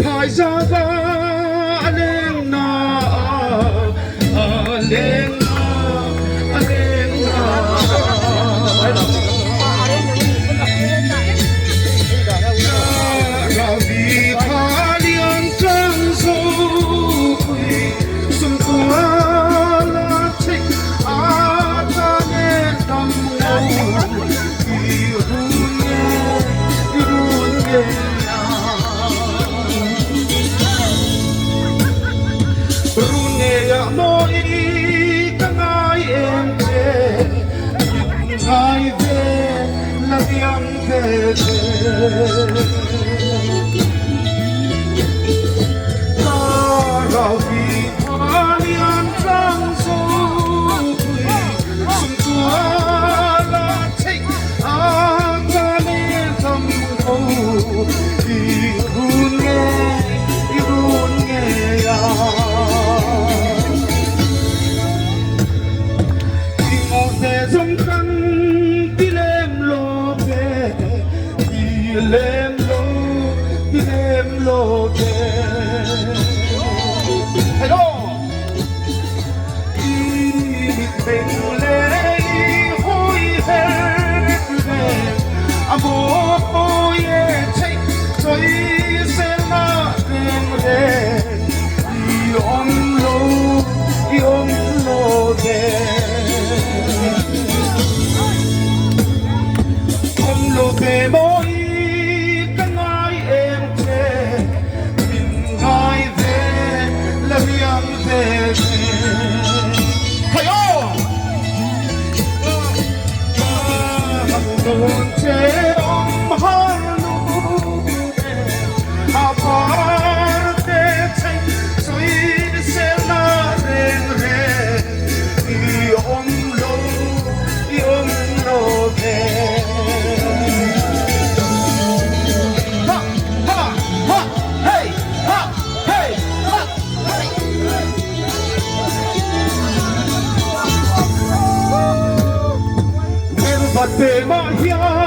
Pajaga alena alena alena Ravi Thalian Transo Sumpuala Chik Atane Tammo Irunye Runeya moi kangai ente ngai ve labiang ve Ravi Thalian Transo Sumpuala Chik Atane Tammo Irunye ya Zum kan dilem lo ke hello ben le hoi her amo ye chei choi se na re yom lo de lo ke moi kangai em che min ngai ve la miang ve hayo don che om har lu a parte che soi se la re om lo de But they might hear